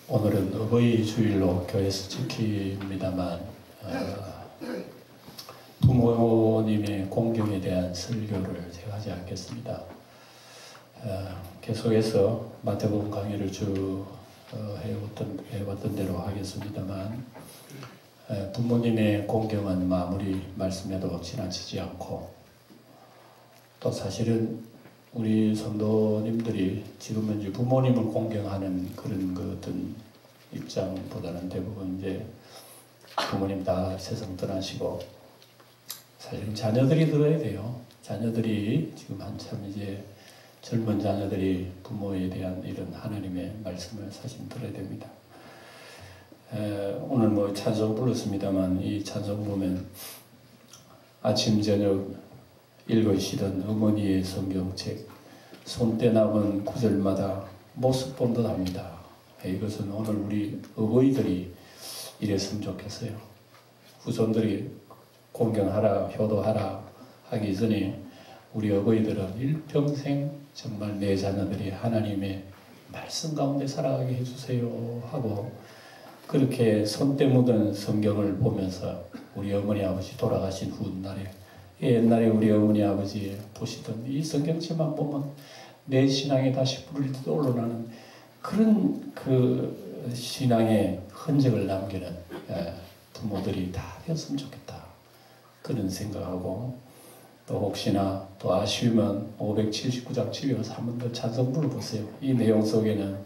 오늘은 어버이 주일로 교회에서 지킵니다만 부모님의 공경에 대한 설교를 제가 하지 않겠습니다. 계속해서 마태복음 강의를 쭉 해왔던 대로 하겠습니다만 부모님의 공경은 아무리 말씀해도 지나치지 않고 또 사실은 우리 성도님들이 지금은 이제 부모님을 공경하는 그런 그 어떤 입장보다는 대부분 이제 부모님 다 세상 떠나시고 사실은 자녀들이 들어야 돼요. 자녀들이 지금 한참 이제 젊은 자녀들이 부모에 대한 이런 하나님의 말씀을 사실 들어야 됩니다. 오늘 뭐 찬송 불렀습니다만 이 찬송 보면 아침 저녁 읽으시던 어머니의 성경책 손때 남은 구절마다 모습 본 듯 합니다. 이것은 오늘 우리 어버이들이 이랬으면 좋겠어요. 후손들이 공경하라 효도하라 하기 전에 우리 어버이들은 일평생 정말 내 자녀들이 하나님의 말씀 가운데 살아가게 해주세요 하고 그렇게 손때 묻은 성경을 보면서 우리 어머니 아버지 돌아가신 훗날에 옛날에 우리 어머니 아버지 보시던 이 성경책만 보면 내 신앙에 다시 불을 떠올라나는 그런 그 신앙의 흔적을 남기는 부모들이 다 되었으면 좋겠다. 그런 생각하고 또 혹시나 또 아쉬우면 579장 집에 가서 한 번 더 찬송 불러보세요. 이 내용 속에는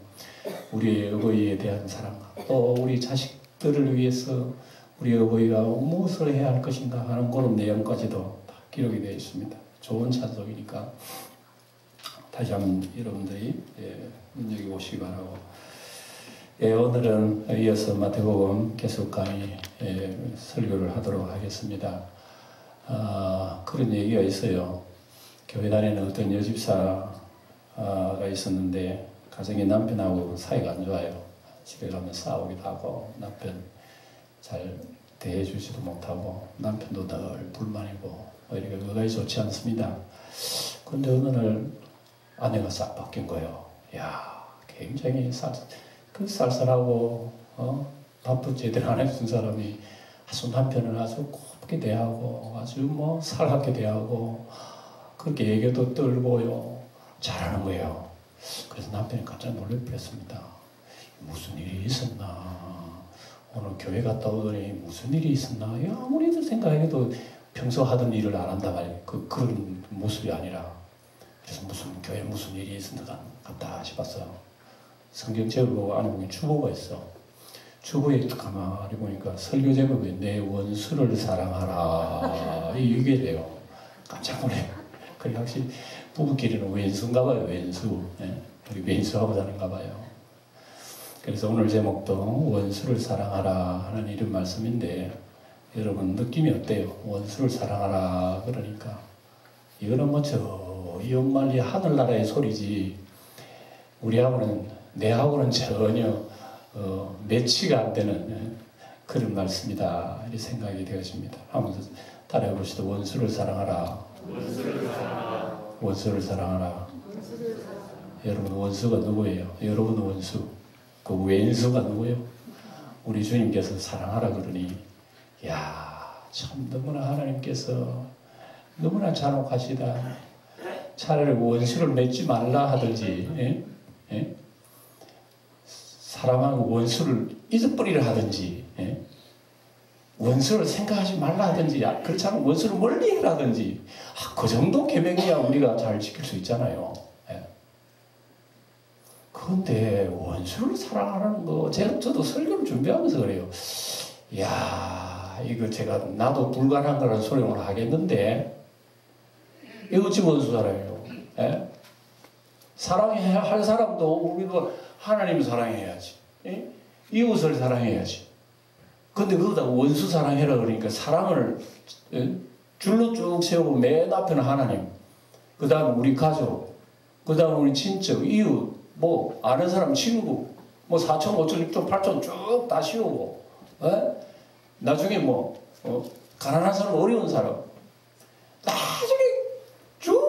우리 어버이에 대한 사랑 또 우리 자식들을 위해서 우리 어버이가 무엇을 해야 할 것인가 하는 그런 내용까지도 다 기록이 되어 있습니다. 좋은 찬송이니까 다시 한번 여러분들이 눈여겨보시기 바라고 오늘은 이어서 마태복음 계속 강의 설교를 하도록 하겠습니다. 그런 얘기가 있어요. 교회 다니는 어떤 여집사가 있었는데 가정의 남편하고 사이가 안 좋아요. 집에 가면 싸우기도 하고 남편 잘 대해주지도 못하고 남편도 늘 불만이고 이렇게 의가이 좋지 않습니다. 그런데 어느 날 아내가 싹 바뀐 거예요. 야, 굉장히 쌀쌀하고 밥도 제대로 안 해준 사람이 아주 남편을 아주 곱게 대하고 아주 뭐 살갑게 대하고 그렇게 얘기도 떨고요. 잘하는 거예요. 그래서 남편이 깜짝 놀래버렸습니다. 무슨 일이 있었나? 오늘 교회 갔다 오더니 무슨 일이 있었나? 아무리 생각해도 평소 하던 일을 안 한다 말이에요. 그런 모습이 아니라. 그래서 교회에 무슨 일이 있었나 같다 싶었어요. 성경책을 보고 안에 보면 주보가 있어. 주보에 가만히 보니까 설교 제목이 내 원수를 사랑하라. 이게 돼요. 깜짝 놀래요. 그게 확실히 부부끼리는 왼수인가 봐요. 왼수. 우리 왼수하고 사는가 봐요. 그래서 오늘 제목도 원수를 사랑하라 하는 이런 말씀인데 여러분 느낌이 어때요? 원수를 사랑하라 그러니까 이거는 뭐 이 엄말리 하늘나라의 소리지 내하고는 전혀 매치가 안 되는 그런 말씀이다 이렇게 생각이 되어집니다. 한번 따라해 봅시다. 원수를 사랑하라. 원수를 사랑하라. 여러분 원수가 누구예요? 여러분 원수. 그 왼수가 누구예요? 우리 주님께서 사랑하라 그러니 참 너무나 하나님께서 너무나 잔혹하시다. 차라리 원수를 맺지 말라 하든지 사람하고 원수를 잊어버리려 하든지 원수를 생각하지 말라 하든지 그렇지 않으면 원수를 멀리 하든지 그 정도 계명이야 우리가 잘 지킬 수 있잖아요. 그런데 원수를 사랑하라는 거 저도 설교를 준비하면서 그래요. 이거 제가 나도 불가능한 거라는 소리 오늘 하겠는데 이거 어찌 원수 사랑해요? 사랑해야 할 사람도 우리도 하나님 사랑해야지. 이웃을 사랑해야지. 근데 그러다 원수 사랑해라 그러니까 사랑을 줄로 쭉 세우고 맨 앞에는 하나님, 그 다음 우리 가족, 그 다음 우리 친척, 이웃, 뭐 아는 사람 친구, 뭐 4천, 5천, 6천, 8천 쭉 다 씌우고 나중에 가난한 사람, 어려운 사람 나중에 쭉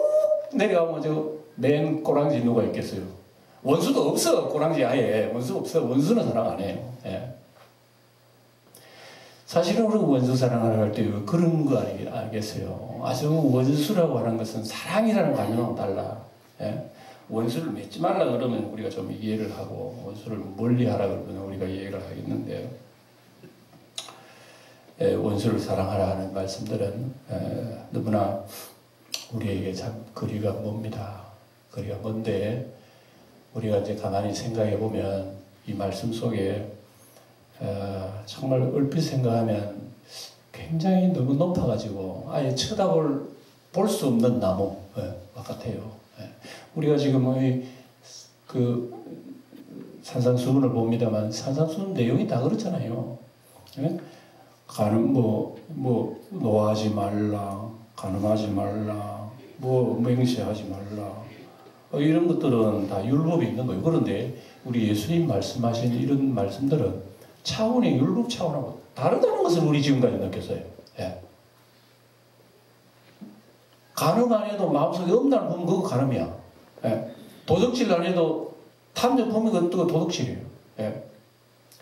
내려가면 맨 꼬랑지 누가 있겠어요? 원수도 없어. 꼬랑지 아예 원수 없어. 원수는 사랑 안 해요. 예. 사실은 우리가 원수 사랑하러 할 때 그런 거 알겠어요. 아주 원수라고 하는 것은 사랑이라는 관념하고 달라. 예? 원수를 맺지 말라 그러면 우리가 좀 이해를 하고 원수를 멀리 하라 그러면 우리가 이해를 하겠는데요. 원수를 사랑하라 하는 말씀들은 너무나 우리에게 참 거리가 멉니다. 거리가 먼데 우리가 이제 가만히 생각해 보면 이 말씀 속에 정말 얼핏 생각하면 굉장히 너무 높아가지고 아예 볼 수 없는 나무 같아요. 우리가 지금 그 산상수훈을 봅니다만 산상수훈 내용이 다 그렇잖아요. 노하지 말라, 간음하지 말라, 맹세하지 말라. 이런 것들은 다 율법이 있는 거예요. 그런데 우리 예수님 말씀하신 이런 말씀들은 차원이 율법 차원하고 다르다는 것을 우리 지금까지 느꼈어요. 예. 간음 안 해도 마음속에 음란을 보면 그거 간음이야. 예. 도둑질 안 해도 탐욕 보면 그것도 도둑질이에요. 예.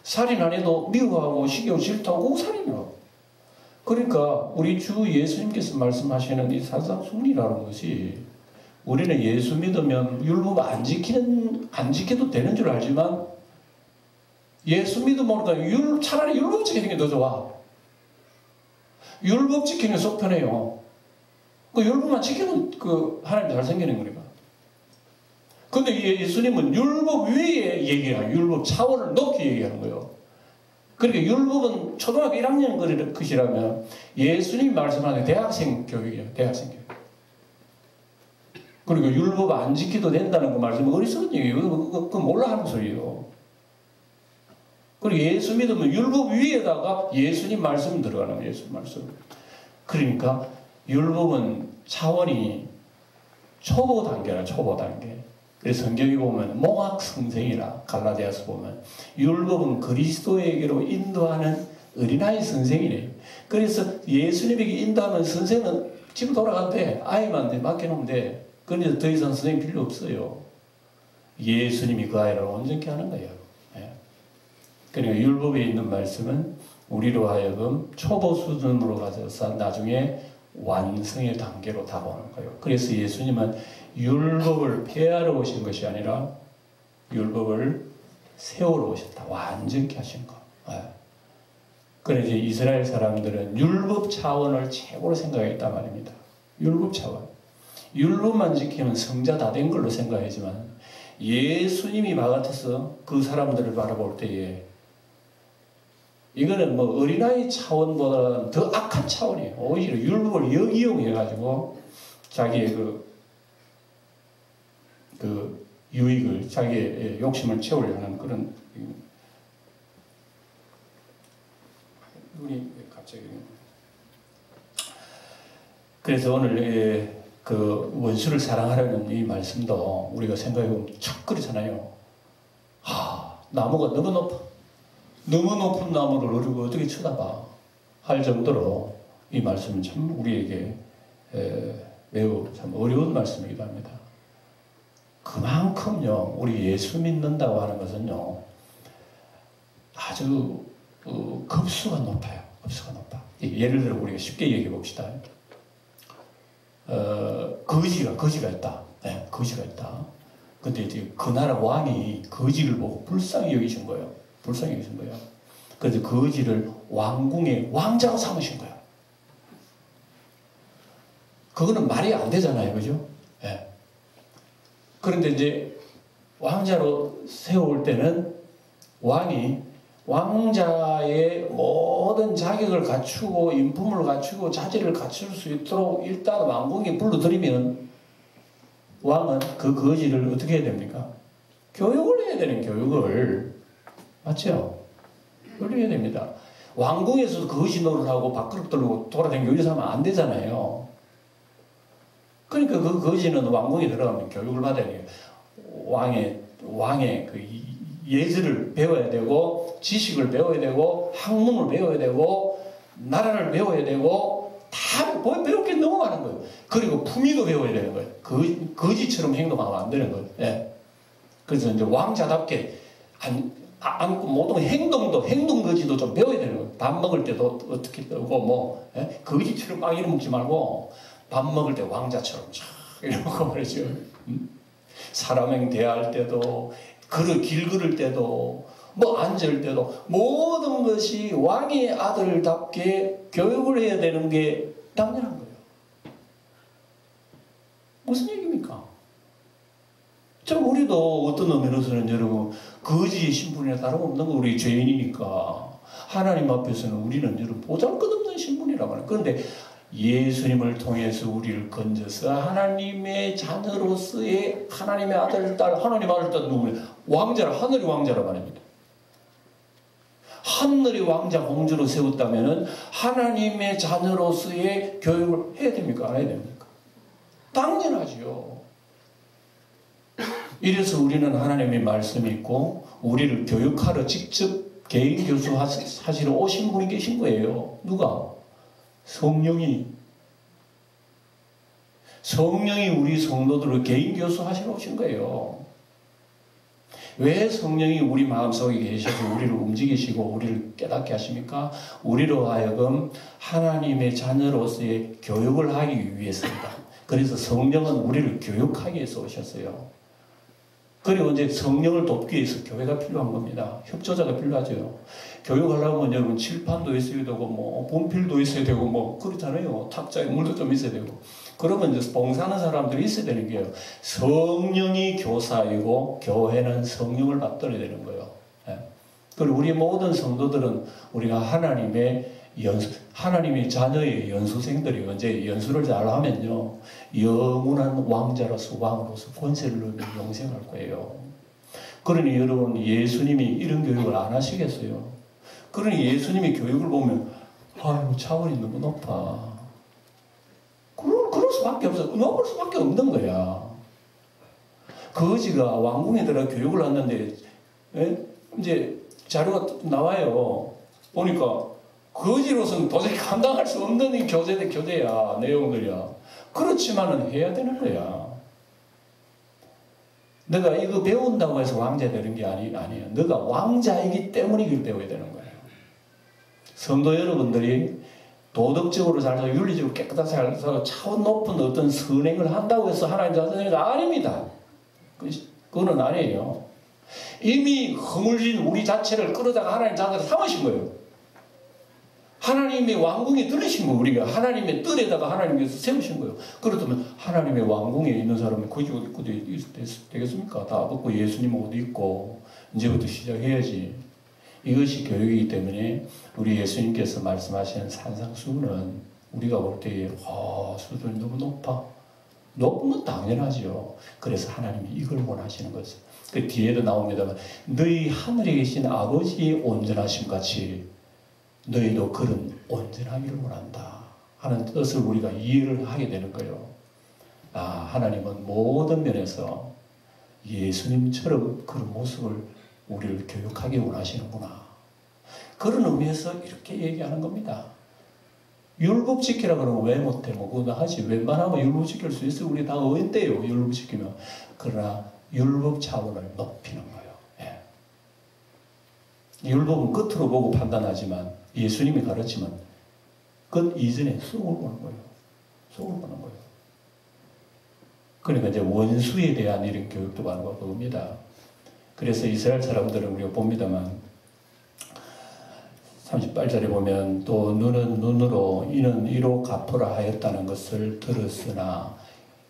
살인 안 해도 미워하고 시기하고 질투하고 그거 살인이에요. 그러니까 우리 주 예수님께서 말씀하시는 이 산상수훈이라는 것이 우리는 예수 믿으면 율법 안 지켜도 되는 줄 알지만 예수 믿으면 차라리 율법 지키는 게 더 좋아. 율법 지키는 게 속 편해요. 그 율법만 지키면 하나님 잘생기는 거니까. 근데 예수님은 율법 위에 얘기해요. 율법 차원을 높이 얘기하는 거예요. 그러니까 율법은 초등학교 1학년 것이라면 예수님이 말씀하는 대학생 교육이에요. 대학생 교육. 그리고 율법 안 지켜도 된다는 그 말씀은 어리석은 얘기예요. 그거 몰라 하는 소리예요. 그리고 예수 믿으면 율법 위에다가 예수님 말씀 들어가는 거예요. 예수 말씀. 그러니까 율법은 차원이 초보 단계라, 초보 단계. 그래서 성경에 보면 몽학성생이라 갈라디아서 보면 율법은 그리스도에게로 인도하는 어린아이 선생이래요. 그래서 예수님에게 인도하면 선생은 집 돌아간대. 아이만 맡겨놓으면 돼. 그런데 더 이상 선생님 필요 없어요. 예수님이 그 아이를 온전케 하는 거예요. 예. 그러니까 율법에 있는 말씀은 우리로 하여금 초보 수준으로 가져서 나중에 완성의 단계로 다가오는 거예요. 그래서 예수님은 율법을 폐하러 오신 것이 아니라 율법을 세우러 오셨다. 완전케 하신 거. 예. 그래서 이스라엘 사람들은 율법 차원을 최고로 생각했단 말입니다. 율법 차원. 율법만 지키면 성자 다 된 걸로 생각하지만 예수님이 마가트서 그 사람들을 바라볼 때에 이거는 어린아이 차원보다 더 악한 차원이에요. 오히려 율법을 이용해가지고 자기의 그 유익을, 자기의 욕심을 채우려는 그런 눈이 갑자기. 그래서 오늘 그 원수를 사랑하라는 이 말씀도 우리가 생각해보면 척 그렇잖아요. 나무가 너무 높아. 너무 높은 나무를 우리가 어떻게 쳐다봐 할 정도로 이 말씀은 참 우리에게 매우 참 어려운 말씀이기도 합니다. 그만큼요, 우리 예수 믿는다고 하는 것은요, 아주 급수가 높아요. 급수가 높아. 예를 들어 우리가 쉽게 얘기해 봅시다. 거지가 있다. 네, 거지가 있다. 근데 이제 그 나라 왕이 거지를 보고 불쌍히 여기신 거예요. 불쌍히 여기신 거예요. 그래서 거지를 왕궁의 왕자로 삼으신 거예요. 그거는 말이 안 되잖아요. 그죠? 네. 그런데 이제 왕자로 세울 때는 왕이 왕자의 모든 자격을 갖추고 인품을 갖추고 자질을 갖출 수 있도록 일단 왕궁에 불러들이면 왕은 그 거지를 어떻게 해야 됩니까? 교육을 해야 되는 교육을. 맞죠? 그걸 해야 됩니다. 왕궁에서도 거지 노릇을 하고 밥그릇 들고 돌아다니고 이래서 하면 안 되잖아요. 그러니까 그 거지는 왕궁에 들어가면 교육을 받아야 돼요. 왕의 그 예절을 배워야 되고, 지식을 배워야 되고, 학문을 배워야 되고, 나라를 배워야 되고, 다 배울 게 너무 많은 거예요. 그리고 품위도 배워야 되는 거예요. 거지처럼 행동하면 안 되는 거예요. 예. 그래서 이제 왕자답게 모든 행동거지도 좀 배워야 되는 거예요. 밥 먹을 때도 어떻게 뜨고 거지처럼 막 이러 먹지 말고 밥 먹을 때 왕자처럼 쫙 이러고 말이죠. 사람에게 대할 때도 길 걸을 때도 앉을 때도 모든 것이 왕의 아들답게 교육을 해야 되는 게 당연한 거예요. 무슨 얘기입니까? 우리도 어떤 의미로서는 여러분 거지의 신분이나 다름없는 거 우리 죄인이니까 하나님 앞에서는 우리는 여러분 보잘것없는 신분이라고 하는. 그런데 예수님을 통해서 우리를 건져서 하나님의 자녀로서의 하나님의 아들, 딸, 하나님 아들, 딸 누구예요? 왕자라, 하늘의 왕자라 말입니다. 하늘의 왕자 공주로 세웠다면 하나님의 자녀로서의 교육을 해야 됩니까? 안 해야 됩니까? 당연하지요. 이래서 우리는 하나님의 말씀이 있고 우리를 교육하러 직접 개인 교수 하시러 오신 분이 계신 거예요. 누가? 성령이 우리 성도들을 개인 교수 하시러 오신 거예요. 왜 성령이 우리 마음속에 계셔서 우리를 움직이시고 우리를 깨닫게 하십니까? 우리로 하여금 하나님의 자녀로서의 교육을 하기 위해서입니다. 그래서 성령은 우리를 교육하기 위해서 오셨어요. 그리고 이제 성령을 돕기 위해서 교회가 필요한 겁니다. 협조자가 필요하죠. 교육하려면 여러분 칠판도 있어야 되고 분필도 있어야 되고 그렇잖아요. 탁자에 물도 좀 있어야 되고. 그러면 이제 봉사하는 사람들이 있어야 되는 게요. 성령이 교사이고 교회는 성령을 받들어야 되는 거예요. 그리고 우리 모든 성도들은 우리가 하나님의 자녀의 연수생들이 이제 연수를 잘하면요. 영원한 왕으로서 권세를 누리며 영생할 거예요. 그러니 여러분 예수님이 이런 교육을 안 하시겠어요? 그러니 예수님이 교육을 보면 차원이 너무 높아. 그럴 수밖에 없어. 높을 수밖에 없는 거야. 거지가 왕궁에 들어가 교육을 하는데 이제 자료가 나와요. 보니까 거지로서는 도저히 감당할 수 없는 교재야, 내용들이야. 그렇지만은 해야 되는 거야. 너가 이거 배운다고 해서 왕자 되는 게 아니에요. 너가 왕자이기 때문에 이걸 배워야 되는 거예요. 성도 여러분들이 도덕적으로 잘 살고 윤리적으로 깨끗하게 살고 차원 높은 어떤 선행을 한다고 해서 하나님 자녀가 아닙니다. 그거는 아니에요. 이미 허물진 우리 자체를 끌어다가 하나님 자녀를 삼으신 거예요. 하나님의 왕궁에 들으신 거예요. 우리가 하나님의 뜰에다가 하나님께서 세우신 거예요. 그렇다면 하나님의 왕궁에 있는 사람은 거기 어디 되겠습니까? 다 벗고 예수님 옷 입고 이제부터 시작해야지. 이것이 교육이기 때문에 우리 예수님께서 말씀하시는 산상수훈은 우리가 볼 때에 수준이 너무 높아. 높은 건 당연하죠. 그래서 하나님이 이걸 원하시는 거죠. 그 뒤에도 나옵니다만 너희 하늘에 계신 아버지의 온전하심 같이 너희도 그런 온전하기를 원한다 하는 뜻을 우리가 이해를 하게 되는 거예요. 하나님은 모든 면에서 예수님처럼 그런 모습을 우리를 교육하게 원하시는구나. 그런 의미에서 이렇게 얘기하는 겁니다. 율법 지키라 그러면 왜 못해? 그거 하지. 웬만하면 율법 지킬 수 있어. 우리 다 어인데요. 율법 지키면. 그러나 율법 차원을 높이는 거예요. 율법은 끝으로 보고 판단하지만 예수님이 가르치면 끝 이전에 속을 보는 거예요. 속을 보는 거예요. 그러니까 이제 원수에 대한 이런 교육도 바로 그겁니다. 그래서 이스라엘 사람들은 우리가 봅니다만 38절에 보면 또 눈은 눈으로 이는 이로 갚으라 하였다는 것을 들었으나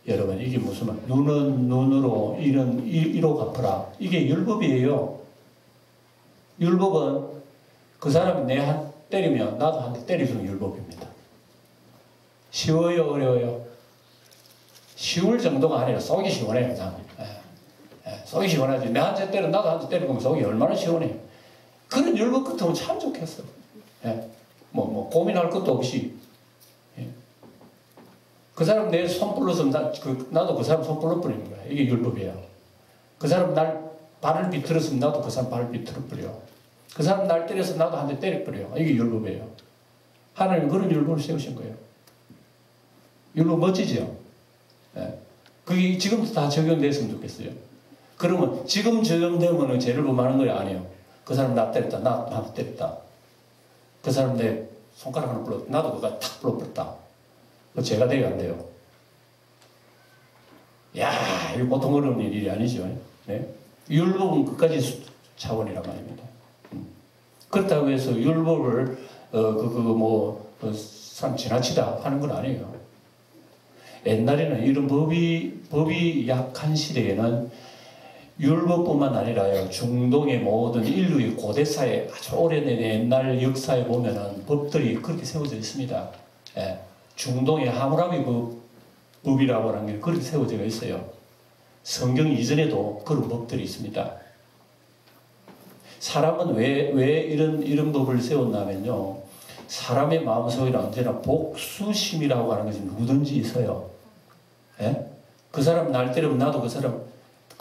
여러분 이게 무슨 말? 눈은 눈으로 이는 이로 갚으라. 이게 율법이에요. 율법은 그 사람이 내 한 때리면 나도 한 대 때려주는 율법입니다. 쉬워요, 어려워요? 쉬울 정도가 아니라 속이 시원해요. 속이 시원하지. 내 한 대 때리면 나도 한 대 때리면 속이 얼마나 시원해. 그런 율법 같으면 참 좋겠어. 고민할 것도 없이. 그 사람 내 손 불렀으면 나도 그 사람 손 불러버리는 거야. 이게 율법이야. 그 사람 날 발을 비틀었으면 나도 그 사람 발을 비틀어버려. 그 사람 날 때려서 나도 한 대 때려버려. 이게 율법이에요. 하나님은 그런 율법을 세우신 거예요. 율법 멋지죠? 그게 지금도 다 적용됐으면 좋겠어요. 그러면 지금 되면은 죄를 범하는 거야? 아니에요. 그 사람 나 때렸다. 나 때렸다. 그 사람 내 손가락 하나 불렀다. 나도 그거 탁 불러버렸다. 그 죄가 돼야 안 돼요. 야, 이거 보통 어려운 일이 아니죠. 네? 율법은 끝까지 차원이란 말입니다. 그렇다고 해서 율법을 참 지나치다 하는 건 아니에요. 옛날에는 이런 법이 약한 시대에는 율법뿐만 아니라요, 중동의 모든 인류의 고대사에 아주 오래된 옛날 역사에 보면은 법들이 그렇게 세워져 있습니다. 예. 중동의 하무라비 법이라고 하는 게 그렇게 세워져 있어요. 성경 이전에도 그런 법들이 있습니다. 사람은 왜 이런 법을 세웠냐면요, 사람의 마음속에는 언제나 복수심이라고 하는 것이 누구든지 있어요. 예? 그 사람 날 때리면 나도 그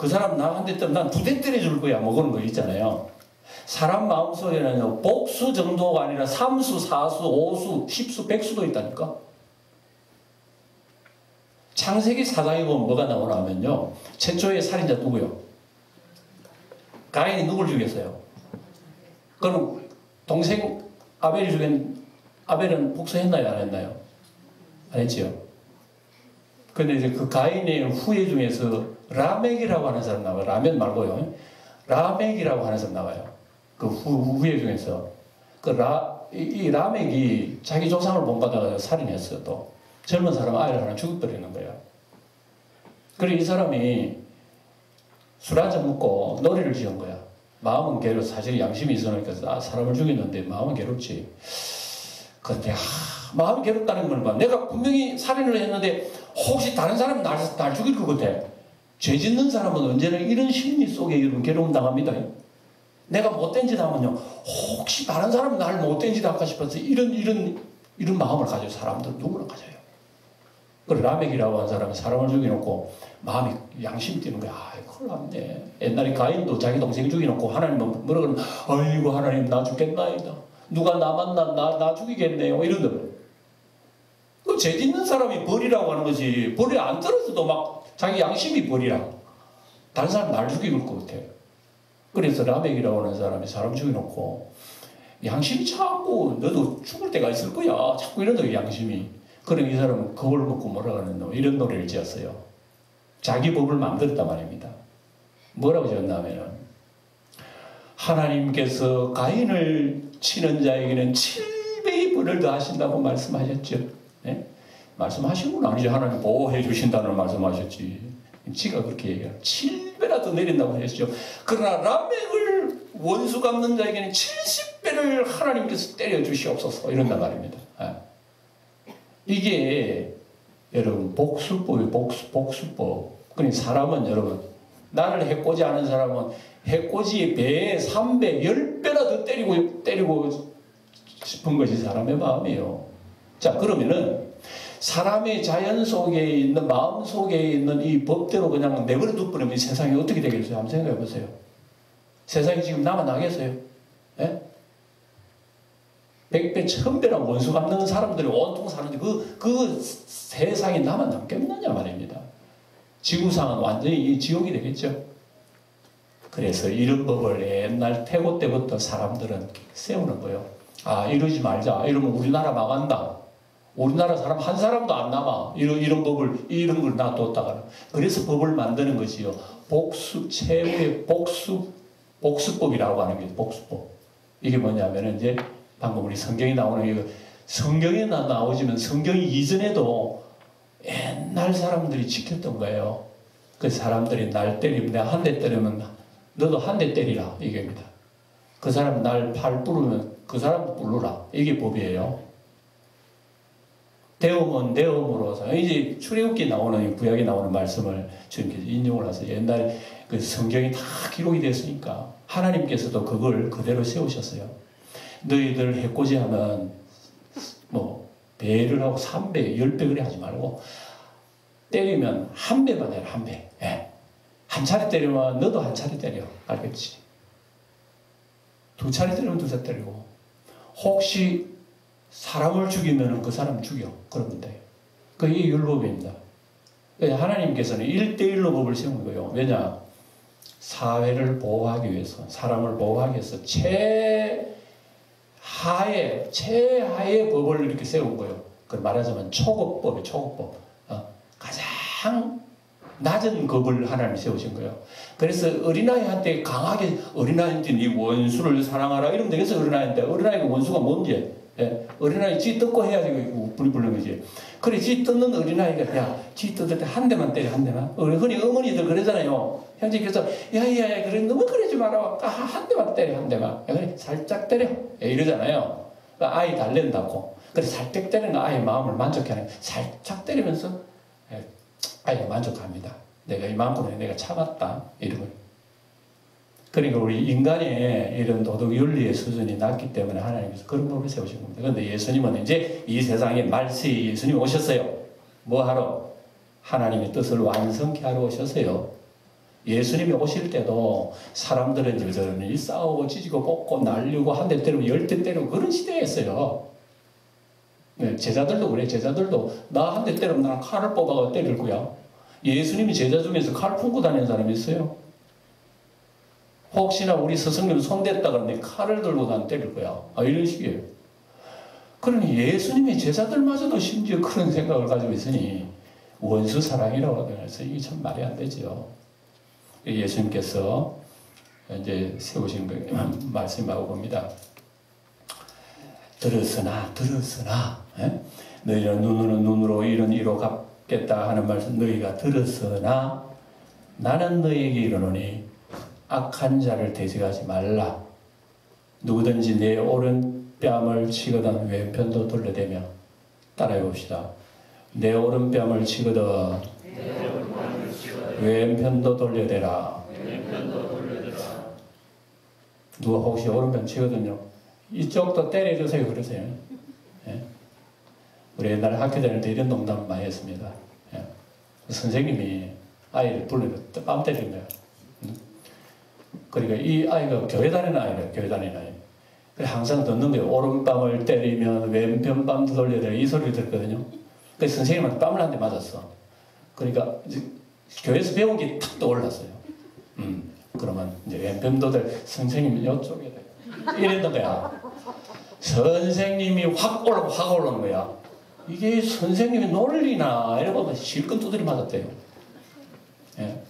사람 나 한 대 때리면 난 두 대 때려줄 거야. 뭐 그런 거 있잖아요. 사람 마음속에는 복수 정도가 아니라 3수, 4수, 5수, 10수, 100수도 있다니까. 창세기 4장에 보면 뭐가 나오냐면요, 최초의 살인자 누구요? 가인이 누굴 죽였어요? 그럼 동생 아벨이 죽인 아벨은 복수했나요? 안 했나요? 안 했지요. 근데 이제 그 가인의 후예 중에서 라멕이라고 하는 사람 나와요. 라면 말고요. 라멕이라고 하는 사람 나와요. 그 후예 중에서. 이 라멕이 자기 조상을 본받아서 살인했어요. 또 젊은 사람 아이를 하나 죽여버리는 거예요. 그리고 이 사람이 술 한잔 먹고 노래를 지은 거야. 마음은 괴롭고 사실 양심이 있으니까 사람을 죽였는데 마음은 괴롭지. 그런데 마음이 괴롭다는 걸 봐. 내가 분명히 살인을 했는데 혹시 다른 사람이 날 죽일 것 같아. 죄 짓는 사람은 언제나 이런 심리 속에 이런 괴로움 당합니다. 내가 못된 짓 하면요, 혹시 다른 사람이 나를 못된 짓 할까 싶어서 이런 마음을 가지고 사람들 누구나 가져요. 그 라멕이라고 하는 사람이 사람을 죽여놓고 마음이 양심이 뛰는 거야. 큰일 났네. 옛날에 가인도 자기 동생 죽여놓고 하나님은 뭐라 그러면, 아이고 하나님 나 죽겠나이다. 누가 나 만나 나 죽이겠네요. 이런다. 그 죄 짓는 사람이 벌이라고 하는 거지. 벌이 안 들어서도 막 자기 양심이 벌이라. 다른 사람 날 죽일 것 같아. 그래서 라멕이라고 하는 사람이 사람 죽여놓고 양심이 자꾸 너도 죽을 때가 있을 거야. 자꾸 이런다 양심이. 그럼 이 사람은 겁을 먹고 뭐라고 하는 놈 이런 노래를 지었어요. 자기 법을 만들었단 말입니다. 뭐라고 지었냐면은, 하나님께서 가인을 치는 자에게는 7배의 벌을 더하신다고 말씀하셨죠. 네? 말씀하신 건 아니죠. 하나님 보호해 주신다는 말씀하셨지. 지가 그렇게 얘기해요. 7배나 더 내린다고 하셨죠. 그러나 라멕을 원수 갚는 자에게는 70배를 하나님께서 때려 주시옵소서 이런단 말입니다. 네. 이게 여러분 복수법이에요. 복수법. 그러니까 사람은 여러분, 나를 해코지 하는 사람은 해코지의 배에 3배, 10배나 더 때리고 싶은 것이 사람의 마음이에요. 자, 그러면은 사람의 자연 속에 있는, 마음 속에 있는 이 법대로 그냥 내버려 둬버리면 이 세상이 어떻게 되겠어요? 한번 생각해 보세요. 세상이 지금 남아나겠어요? 예? 100배, 1000배랑 원수 갚는 사람들이 온통 사는데 그 세상이 남아남겠느냐 말입니다. 지구상은 완전히 지옥이 되겠죠. 그래서 이런 법을 옛날 태고 때부터 사람들은 세우는 거예요. 아, 이러지 말자. 이러면 우리나라 망한다. 우리나라 사람 한 사람도 안 남아. 이런 법을, 이런 걸 놔뒀다가. 그래서 법을 만드는 것이요. 최후의 복수법이라고 하는 게 복수법. 이게 뭐냐면은 이제 방금 우리 성경에 나오는 이거, 성경에 나오지만 성경이 이전에도 옛날 사람들이 지켰던 거예요. 그 사람들이 날 때리면, 내가 한 대 때리면 너도 한 대 때리라. 이게입니다. 그 사람 날 팔 부르면 그 사람도 부르라. 이게 법이에요. 대음은 대음으로서, 이제 출애굽기에 나오는, 구약에 나오는 말씀을 주님께서 인용을 해서 옛날에 그 성경이 다 기록이 됐으니까 하나님께서도 그걸 그대로 세우셨어요. 너희들 해코지하면 뭐 배를 하고 3배, 10배 그래 하지 말고 때리면 한 배만 해라. 한 배. 예. 한 차례 때리면 너도 한 차례 때려. 알겠지? 두 차례 때리면 두 차례 때리고, 혹시 사람을 죽이면 그 사람 죽여. 그러면 돼. 그게 율법입니다. 하나님께서는 1대1로 법을 세운 거예요. 왜냐? 사회를 보호하기 위해서, 사람을 보호하기 위해서 최하의 법을 이렇게 세운 거예요. 그걸 말하자면 초급법이에요. 초급법. 가장 낮은 법을 하나님이 세우신 거예요. 그래서 어린아이한테 강하게, 어린아이한테 네 원수를 사랑하라 이러면 되겠어. 어린아이가 원수가 뭔지. 어린아이 지 뜯고 해야지 불이 불는 거지. 그래, 지 뜯는 어린아이가, 야, 지 뜯을 때 한 대만 때려, 한 대만. 흔히 어머니들 그러잖아요. 현재 그래서, 야, 그래, 너무 그러지 마라. 한 대만 때려, 한 대만. 야, 그래, 살짝 때려. 이러잖아요. 아이 달랜다고. 그래, 살짝 때리는 아이의 마음을 만족해 하는, 살짝 때리면서, 아이가 만족합니다. 내가 이만큼에 내가 참았다. 이런 걸. 그러니까 우리 인간의 이런 도덕 윤리의 수준이 낮기 때문에 하나님께서 그런 법을 세우신 겁니다. 그런데 예수님은 이제 이 세상에 말세에 예수님이 오셨어요. 뭐 하러? 하나님의 뜻을 완성케 하러 오셨어요. 예수님이 오실 때도 사람들은 여전히 싸우고 찢고 뽑고 날리고 한 대 때리고 10대 때리고 그런 시대였어요. 제자들도 그래. 제자들도 나 한 대 때리면 나는 칼을 뽑아서 때릴 거야. 예수님이 제자 중에서 칼 품고 다니는 사람이 있어요? 혹시나 우리 스승님 손댔다가 내 칼을 들고 난 때릴 거야. 이런 식이에요. 그러니 예수님의 제자들마저도 심지어 그런 생각을 가지고 있으니 원수 사랑이라고 해서 이게 참 말이 안 되죠. 예수님께서 이제 세우신 말씀하고 봅니다. 들었으나 너희는 눈으로 이런 이로 갚겠다 하는 말씀 너희가 들었으나 나는 너희에게 이르노니 악한 자를 대적하지 말라. 누구든지 내 오른뺨을 치거든 왼편도 돌려대며 따라해 봅시다. 내 오른뺨을 치거든 왼편도 돌려대라. 누가 혹시 오른편 치거든요. 이쪽도 때려주세요 그러세요. 예? 우리 옛날에 학교 다닐 때 이런 농담 많이 했습니다. 예? 선생님이 아이를 불러서 뺨 때리는 거예요. 그러니까 이 아이가 교회 다니는 아이래요. 교회 다니는 아이. 그래 항상 듣는 거예요. 오른뺨을 때리면 왼편 뺨도 돌려야 돼. 이 소리를 듣거든요. 그래서 선생님한테 뺨을 한 대 맞았어. 그러니까 이제 교회에서 배운 게 탁 떠올랐어요. 그러면 이제 왼편도 선생님이 이쪽에 이랬던 거야. 선생님이 확 올라오는 거야. 이게 선생님이 논리나 이러고 실컷 두드리 맞았대요. 예.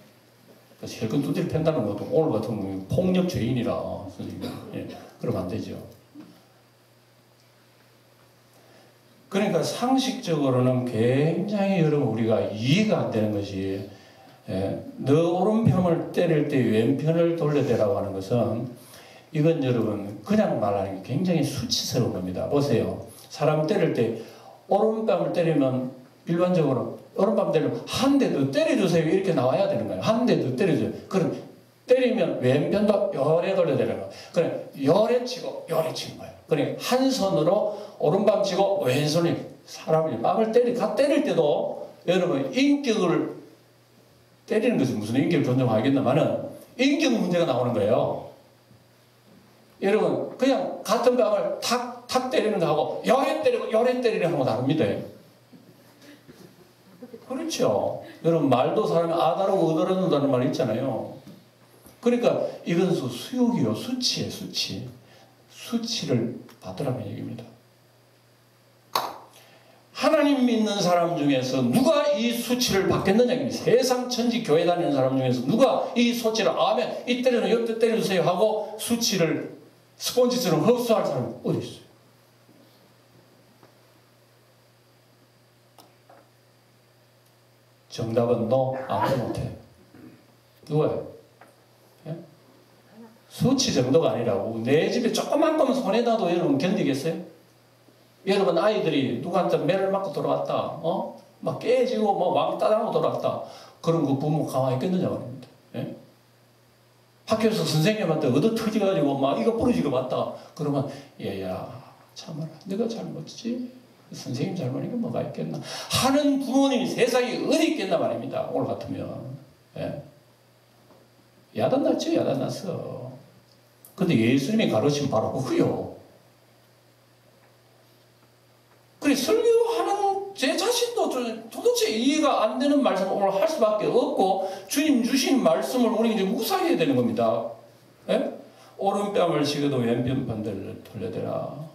실컷 두드리 팬다는 것도 오늘 같은 경우는 폭력 죄인이라 선생님. 예. 그러면 안 되죠. 그러니까 상식적으로는 굉장히 여러분 우리가 이해가 안 되는 것이 너 오른편을 때릴 때 왼편을 돌려대라고 하는 것은 이건 여러분 그냥 말하는 게 굉장히 수치스러운 겁니다. 보세요. 사람 때릴 때 오른뺨을 때리면 일반적으로 오른뺨 때리면 한 대 더 때려주세요 이렇게 나와야 되는 거예요. 한 대 더 때려줘요. 그럼 때리면 왼편도 요래 돌려대는 거예요. 그래 요래 치고 요래 치는 거예요. 그래 한 손으로 오른밤 치고 왼손이 사람이 뺨을 때릴 때도 여러분 인격을 때리는 것은 무슨 인격을 존중하겠나마는 인격 문제가 나오는 거예요. 여러분 그냥 같은 뺨을 탁 때리는 거하고 요래 때리고 요래 때리는 거하고 다릅니다. 그렇죠. 여러분 말도 사람이 아다르고 어다른다는 말이 있잖아요. 그러니까 이건 수욕이요. 수치예요. 수치를 받으라는 얘기입니다. 하나님 믿는 사람 중에서 누가 이 수치를 받겠느냐. 세상 천지 교회 다니는 사람 중에서 누가 이 수치를 아멘 이 때리는 옆에 때려주세요 하고 수치를 스폰지처럼 흡수할 사람이 어디 있어요? 정답은 no. 아무도 못해. 누가요? 예? 수치 정도가 아니라고. 내 집에 조그만 거면 손에 놔도 여러분 견디겠어요? 여러분 아이들이 누구한테 매를 맞고 돌아왔다. 막 깨지고 뭐 왕따 당하고 돌아왔다. 그런 거 부모 가만히 있겠느냐 말입니다. 예? 학교에서 선생님한테 얻어 터져가지고 막 이거 부러지고 맞다. 그러면 얘야 참아라. 내가 잘못이지. 선생님 잘못이니까 뭐가 있겠나 하는 부모님이 세상에 어디 있겠나 말입니다. 오늘 같으면. 예? 야단났죠. 야단났어. 근데 예수님이 가르친 바로 그거요. 그래 설교하는 제 자식 자신도 도대체 이해가 안 되는 말씀을 오늘 할 수밖에 없고 주님 주신 말씀을 우리가 이제 묵상해야 되는 겁니다. 예? 오른뺨을 치고도 왼편 반대를 돌려대라.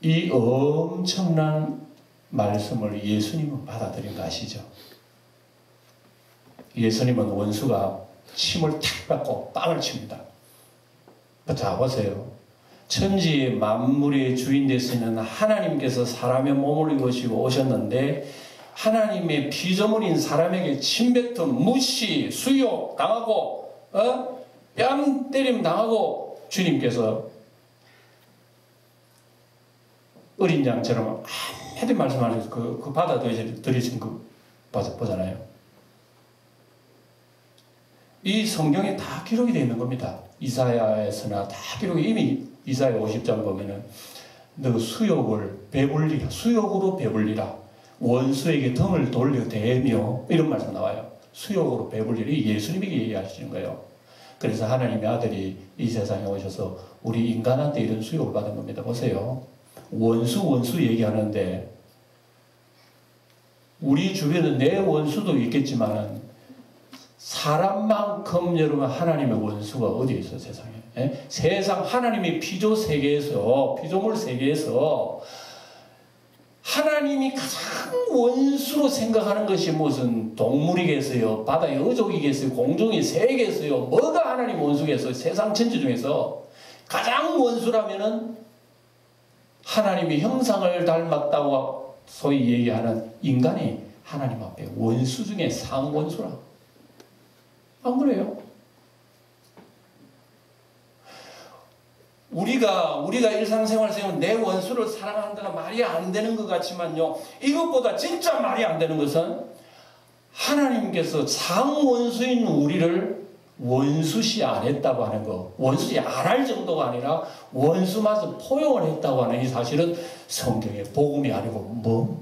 이 엄청난 말씀을 예수님은 받아들인 거 아시죠? 예수님은 원수가 침을 탁 받고 빵을 칩니다. 자 보세요. 천지의 만물의 주인 되시는 하나님께서 사람의 몸을 입으시고 오셨는데 하나님의 피조물인 사람에게 침뱉음, 무시, 수욕 당하고 뺨 때림 당하고 주님께서 어린 양처럼 한마디 말씀 안 해서 그 받아들이신 거 보잖아요. 이 성경에 다 기록이 되어 있는 겁니다. 이사야에서나 다 기록이 이미 이사야 50장 보면은 너 수욕을 배불리라. 수욕으로 배불리라. 원수에게 등을 돌려 대며 이런 말씀 나와요. 수욕으로 배불리라. 예수님에게 얘기하시는 거예요. 그래서 하나님의 아들이 이 세상에 오셔서 우리 인간한테 이런 수욕을 받은 겁니다. 보세요. 원수 얘기하는데 우리 주변에 내 원수도 있겠지만 사람만큼 여러분 하나님의 원수가 어디에 있어요? 세상에. 예? 세상 하나님의 피조 세계에서 피조물 세계에서 하나님이 가장 원수로 생각하는 것이 무슨 동물이겠어요? 바다의 어족이겠어요? 공중의 새겠어요? 뭐가 하나님 원수겠어요? 세상 천지 중에서 가장 원수라면은 하나님의 형상을 닮았다고 소위 얘기하는 인간이 하나님 앞에 원수 중에 상원수라. 안 그래요? 우리가 일상생활에서 내 원수를 사랑한다가 말이 안 되는 것 같지만요. 이것보다 진짜 말이 안 되는 것은 하나님께서 상원수인 우리를 원수시 안 했다고 하는 거. 원수시 안 할 정도가 아니라 원수마저 포용을 했다고 하는 이 사실은 성경의 복음이 아니고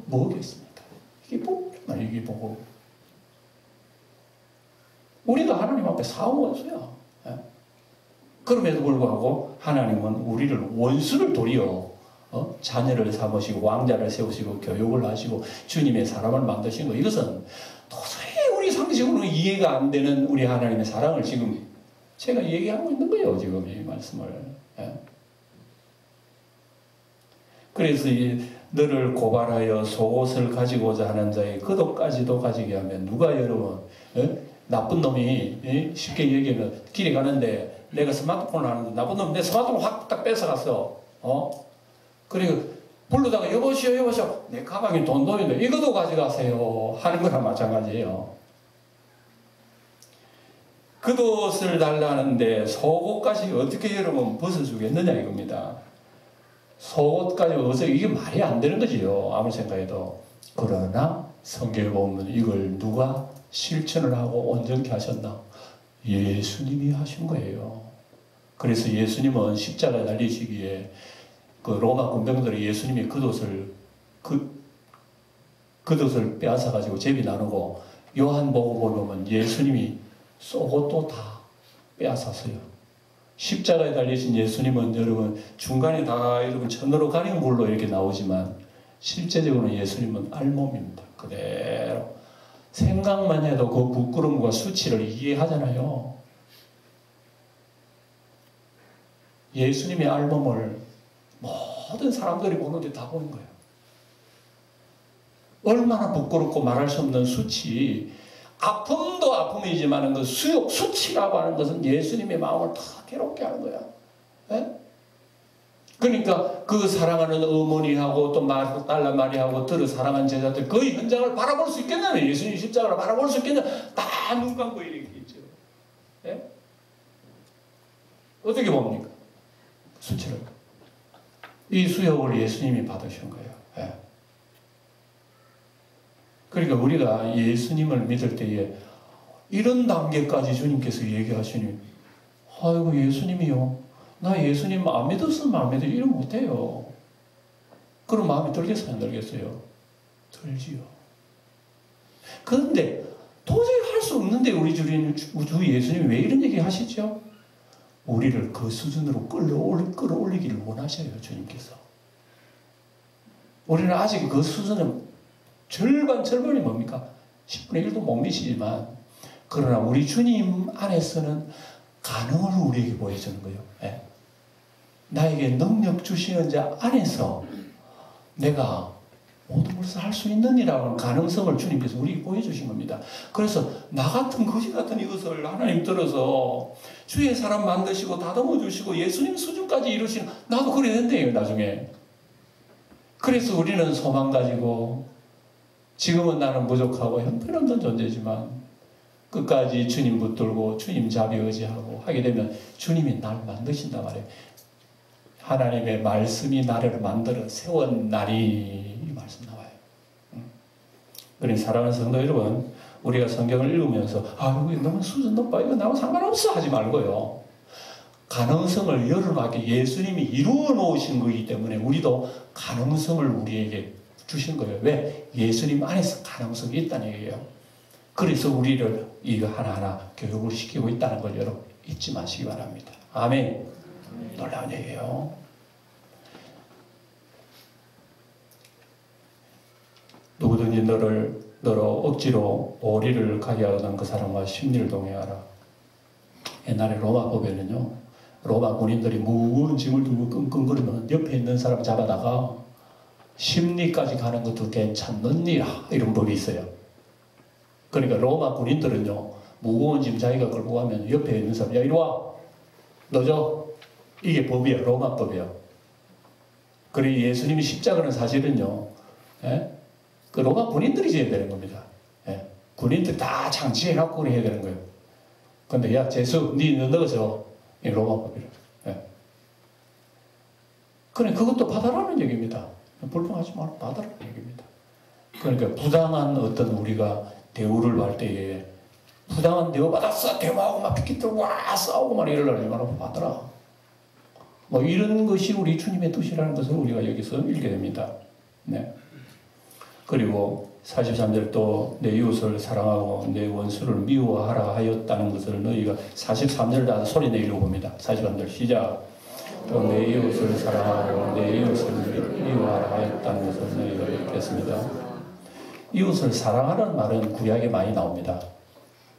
뭐겠습니까? 이게 복음이야. 이게 복음. 우리가 하나님 앞에 상원수야. 그럼에도 불구하고 하나님은 우리를 원수를 도리어 자녀를 삼으시고 왕자를 세우시고 교육을 하시고 주님의 사람을 만드신 거. 이것은 도저히 우리 상식으로 이해가 안 되는 우리 하나님의 사랑을 지금 제가 얘기하고 있는 거예요. 지금 이 말씀을. 그래서 이 너를 고발하여 속옷을 가지고자 하는 자의 겉옷까지도 가지게 하면 누가 여러분 나쁜 놈이 쉽게 얘기하면 길에 가는데 내가 스마트폰을 하는데 나쁜 놈이 내 스마트폰을 확 딱 뺏어갔어. 그리고 부르다가 여보시오 내 가방에 돈인데 이것도 가져가세요 하는 거랑 마찬가지예요. 겉옷을 달라는데 속옷까지 어떻게 여러분 벗어주겠느냐 이겁니다. 속옷까지 어디서 이게 말이 안 되는 거지요. 아무리 생각해도. 그러나 성경에 보면 이걸 누가 실천을 하고 온전케 하셨나? 예수님이 하신 거예요. 그래서 예수님은 십자가에 달리시기에 그 로마 군병들이 예수님이 겉옷을 빼앗아가지고 제비 나누고 요한복음을 보면 예수님이 속옷도 다 빼앗았어요. 십자가에 달리신 예수님은 여러분 중간에 다 여러분 천으로 가린 물로 이렇게 나오지만 실제적으로는 예수님은 알몸입니다. 그대로. 생각만 해도 그 부끄러움과 수치를 이해하잖아요. 예수님의 알몸을 모든 사람들이 보는데 다 보는 거예요. 얼마나 부끄럽고 말할 수 없는 수치. 아픔도 아픔이지만 그 수치라고 하는 것은 예수님의 마음을 다 괴롭게 하는 거야. 네? 그러니까 그 사랑하는 어머니하고 또 딸라 마리아하고 들어 사랑한 제자들 그 현장을 바라볼 수 있겠냐면 예수님 십자가를 바라볼 수 있겠냐? 다 눈 감고 이렇게 있죠. 네? 어떻게 봅니까? 수치를. 이 수욕을 예수님이 받으신 거예요. 네. 그러니까 우리가 예수님을 믿을 때에 이런 단계까지 주님께서 얘기하시니 아이고 예수님이요. 나 예수님 안 믿었으면 안 믿어. 이러면 못해요. 그런 마음이 들겠어요? 안 들겠어요? 들지요. 그런데 도저히 할 수 없는데 우리 주 예수님이 왜 이런 얘기 하시죠? 우리를 그 수준으로 끌어올리기를 원하셔요. 주님께서. 우리는 아직 그 수준은 절반이 뭡니까? 10분의 1도 못 미치지만, 그러나 우리 주님 안에서는 가능을 우리에게 보여주는 거예요. 예. 나에게 능력 주시는 자 안에서 내가 모든 것을 할 수 있느니라는 가능성을 주님께서 우리에게 보여주신 겁니다. 그래서 나 같은 거지 같은 이것을 하나님 들어서 주의 사람 만드시고 다듬어 주시고 예수님 수준까지 이루시는, 나도 그래야 된대요 나중에. 그래서 우리는 소망 가지고, 지금은 나는 부족하고 형편없는 존재지만 끝까지 주님 붙들고 주님 자비 의지하고 하게 되면 주님이 날 만드신단 말이에요. 하나님의 말씀이 나를 만들어 세운 날이, 이 말씀 나와요. 그러니 사랑하는 성도 여러분, 우리가 성경을 읽으면서 이거 너무 수준 높아, 이거 나하고 상관없어 하지 말고요. 가능성을 열어놓게 예수님이 이루어 놓으신 거기 때문에 우리도 가능성을 우리에게 주신 거예요. 왜? 예수님 안에서 가능성이 있다는 얘기예요. 그래서 우리를 이거 하나하나 교육을 시키고 있다는 걸 여러분 잊지 마시기 바랍니다. 아멘. 놀라운 얘기예요. 누구든지 너로 억지로 오리를 가게 하던 그 사람과 심리를 동행하라. 옛날에 로마법에는요, 로마 군인들이 무거운 짐을 들고 끙끙거리면 옆에 있는 사람 잡아다가 심리까지 가는 것도 괜찮느니라, 이런 법이 있어요. 그러니까 로마 군인들은요, 무거운 짐 자기가 끌고 가면 옆에 있는 사람, 야 이리 와, 너죠? 이게 법이에요. 로마 법이에요. 그리고 예수님이 십자가는 사실은요, 그 로마 군인들이 지어야 되는 겁니다. 군인들 다 장치해놓고 해야 되는 거예요. 근데 야 재수, 너 넣어서, 이 로마 법이라. 그래, 그것도 받아라는 얘기입니다. 불평하지 말고 받아라는 얘기입니다. 그러니까 부당한 어떤 우리가 대우를 받을 때에, 부당한 대우 받았어, 대우하고 막 피키들고 와 싸우고 막 이러려고 말하고 받아라. 뭐 이런 것이 우리 주님의 뜻이라는 것을 우리가 여기서 읽게 됩니다. 네. 그리고 43절 또 내 이웃을 사랑하고 내 원수를 미워하라 하였다는 것을 너희가 43절 다 소리 내려고 봅니다. 43절 시작. 또 내 이웃을 사랑하고 내 이웃을 미워하라 하였다는 것을 너희가 읽겠습니다. 이웃을 사랑하라는 말은 구약에 많이 나옵니다.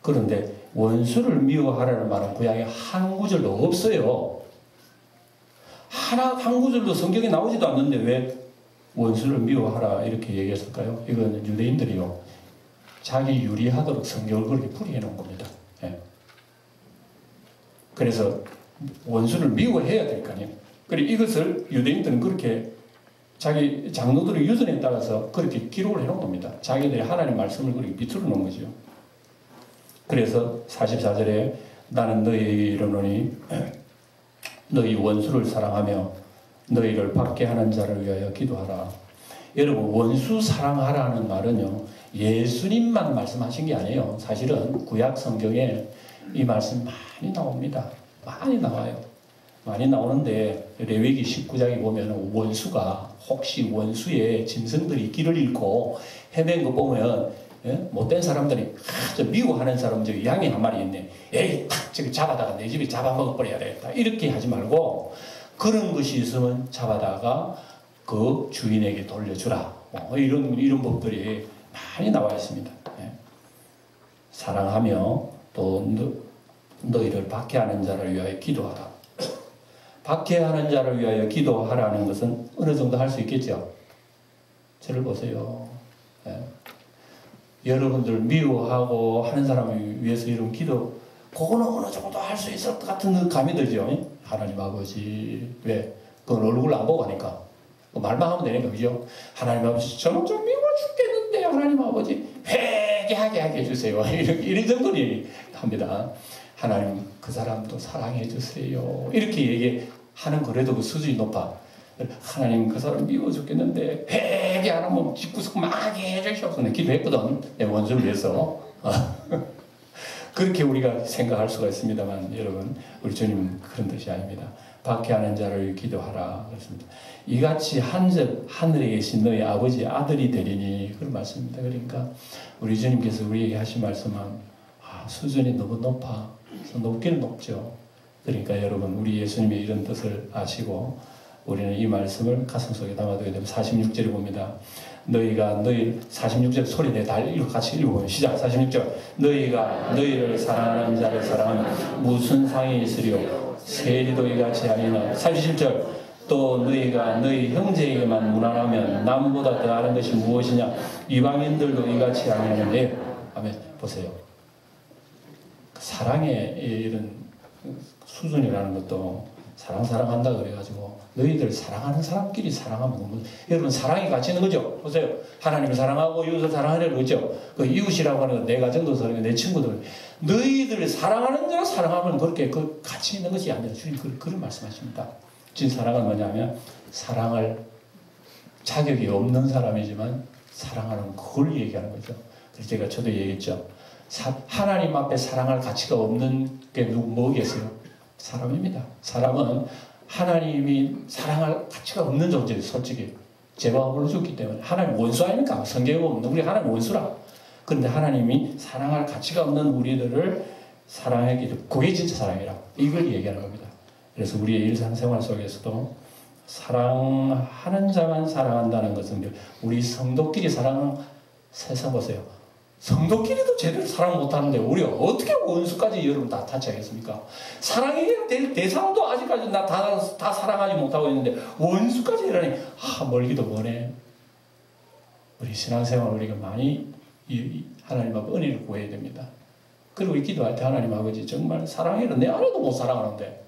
그런데 원수를 미워하라는 말은 구약에 한 구절도 없어요. 한 구절도 성경에 나오지도 않는데 왜 원수를 미워하라 이렇게 얘기했을까요? 이건 유대인들이요, 자기 유리하도록 성경을 그렇게 풀이해 놓은 겁니다. 그래서 원수를 미워해야 될 거 아니에요. 그리고 이것을 유대인들은 그렇게 자기 장로들의 유전에 따라서 그렇게 기록을 해놓은 겁니다. 자기들이 하나님 말씀을 그렇게 비틀어 놓은 거죠. 그래서 44절에 나는 너희에게 이르노니 너희 원수를 사랑하며 너희를 받게 하는 자를 위하여 기도하라. 여러분, 원수 사랑하라는 말은요, 예수님만 말씀하신 게 아니에요. 사실은 구약 성경에 이 말씀 많이 나옵니다. 많이 나와요. 많이 나오는데 레위기 19장에 보면 원수가, 혹시 원수의 짐승들이 길을 잃고 헤맨 거 보면 못된 사람들이 아주 미워하는 사람, 저기 양이 한 마리 있네, 에이 탁 저기 잡아다가 내 집에 잡아먹어버려야 되겠다, 이렇게 하지 말고 그런 것이 있으면 잡아다가 그 주인에게 돌려주라. 이런 법들이 많이 나와 있습니다. 사랑하며 또 너희를 박해하는 자를 위하여 기도하라. 박해하는 자를 위하여 기도하라는 것은 어느 정도 할 수 있겠죠? 저를 보세요. 여러분들 미워하고 하는 사람을 위해서 이런 기도, 그거는 어느 정도 할 수 있을 것 같은 감이 들죠? 하나님 아버지, 왜? 그건 얼굴 안 보고 하니까. 말만 하면 되는 거죠. 하나님 아버지, 저는 좀 미워 죽겠는데, 하나님 아버지, 회개하게 하게 해주세요. 이런 정도는 합니다. 하나님, 그 사람도 사랑해 주세요. 이렇게 얘기하는 그래도 그 수준이 높아. 하나님, 그 사람 미워 죽겠는데, 회개 안 하면 집구석 망하게 해주셔서 내가 기도했거든. 내 원수를 위해서. 그렇게 우리가 생각할 수가 있습니다만, 여러분, 우리 주님은 그런 뜻이 아닙니다. 박해하는 자를 기도하라. 그렇습니다. 이같이 하늘에 계신 너희 아버지 아들이 되리니, 그런 말씀입니다. 그러니까, 우리 주님께서 우리에게 하신 말씀은, 수준이 너무 높아. 높기는 높죠. 그러니까 여러분, 우리 예수님의 이런 뜻을 아시고, 우리는 이 말씀을 가슴속에 담아두게 되면 46절에 봅니다. 너희가 너희 46절 소리 내 다 같이 읽어보면 시작. 46절 너희가 너희를 사랑하는 자를 사랑하면 무슨 상이 있으리요 세리도 이같이 하리나. 37절 또 너희가 너희 형제에게만 무난하면 남보다 더하는 것이 무엇이냐 이방인들도 이같이 하느니라. 아멘. 보세요. 사랑의 이런 수준이라는 것도 사랑한다 그래가지고 너희들 사랑하는 사람끼리 사랑하면 여러분 사랑이 같이 있는 거죠. 보세요. 하나님을 사랑하고 이웃을 사랑하려고 그러죠. 그 이웃이라고 하는 건 내 가정도 사랑해 내 친구들 너희들 사랑하는 자가 사랑하면 그렇게 그 같이 있는 것이 아니라 주님 그런 말씀하십니다. 진짜 사랑은 뭐냐면 사랑할 자격이 없는 사람이지만 사랑하는 그걸 얘기하는 거죠. 그래서 제가 저도 얘기했죠. 하나님 앞에 사랑할 가치가 없는 게 뭐겠어요? 사람입니다. 사람은 하나님이 사랑할 가치가 없는 존재예요. 솔직히 죄와 벌을 줬기 때문에 하나님 원수 아닙니까? 성경에 보면 우리 하나님 원수라. 그런데 하나님이 사랑할 가치가 없는 우리들을 사랑하기 때문에 그게 진짜 사랑이라 이걸 얘기하는 겁니다. 그래서 우리의 일상생활 속에서도 사랑하는 자만 사랑한다는 것은 우리 성도끼리 사랑하는 세상 보세요. 성도끼리도 제대로 사랑 못하는데 우리가 어떻게 원수까지 여러분 다 타치하겠습니까? 사랑해야 될 대상도 아직까지 다 사랑하지 못하고 있는데 원수까지 이러니 멀기도 머네. 우리 신앙생활 우리가 많이 하나님 앞에 은혜를 구해야 됩니다. 그리고 기도할 때 하나님 아버지 정말 사랑해도 내 아내도 못 사랑하는데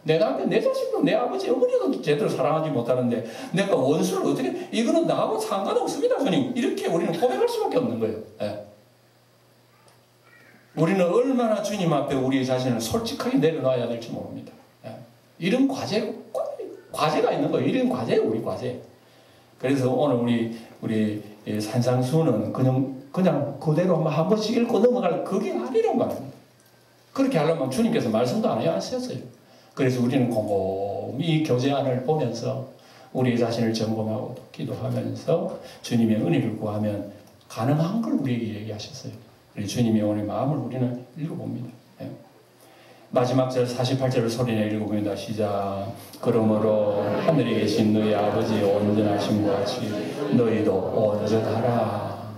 내 남편, 내 자식도, 내 아버지, 어머니도 제대로 사랑하지 못하는데 내가 원수를 어떻게 이거는 나하고 상관없습니다 주님 이렇게 우리는 고백할 수밖에 없는 거예요. 우리는 얼마나 주님 앞에 우리 자신을 솔직하게 내려놔야 될지 모릅니다. 이런 과제가 있는 거예요. 이런 과제예요. 우리 과제. 그래서 오늘 우리 산상수는 그냥 그대로 한 번씩 읽고 넘어갈 그게 아니란 말입니다. 그렇게 하려면 주님께서 말씀도 안 하셨어요. 그래서 우리는 곰곰이 교제안을 보면서 우리 자신을 점검하고 기도하면서 주님의 은혜를 구하면 가능한 걸 우리에게 얘기하셨어요. 그래서 주님의 오늘 마음을 우리는 읽어봅니다. 마지막 절 48절을 소리내 읽어봅니다. 시작. 그러므로 하늘에 계신 너희 아버지의 온전하심과 같이 너희도 온전하라.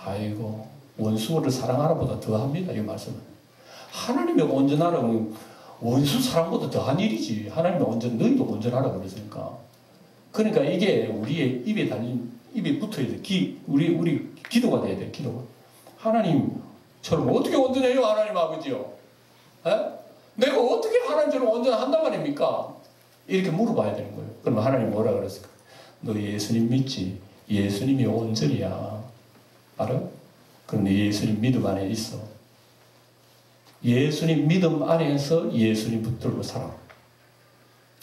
아이고 원수를 사랑하라보다 더합니다. 이 말씀은. 하나님의 온전하라고 원수 사랑보다 더한 일이지. 하나님의 온전, 너희도 온전하라고 그랬으니까. 그러니까 이게 우리의 입에 붙어야 돼. 우리 기도가 돼야 돼. 기도가. 하나님처럼 어떻게 온전해요? 하나님 아버지요. 내가 어떻게 하나님처럼 온전한단 말입니까? 이렇게 물어봐야 되는 거예요. 그럼 하나님 뭐라 그랬을까? 너 예수님 믿지? 예수님이 온전이야. 알아? 그럼 예수님 믿음 안에 있어. 예수님 믿음 안에서 예수님 붙들고 살아.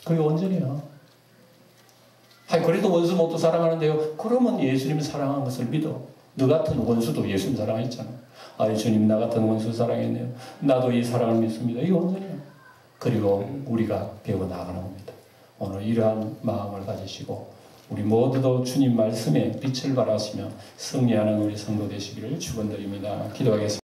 그게 온전이야. 그래도 원수 모두 사랑하는데요. 그러면 예수님 사랑한 것을 믿어. 너 같은 원수도 예수님 사랑했잖아. 주님 나 같은 원수 사랑했네요. 나도 이 사랑을 믿습니다. 이게 온전이야. 그리고 우리가 배워 나가는 겁니다. 오늘 이러한 마음을 가지시고 우리 모두도 주님 말씀에 빛을 발하시며 승리하는 우리 성도 되시기를 축원드립니다. 기도하겠습니다.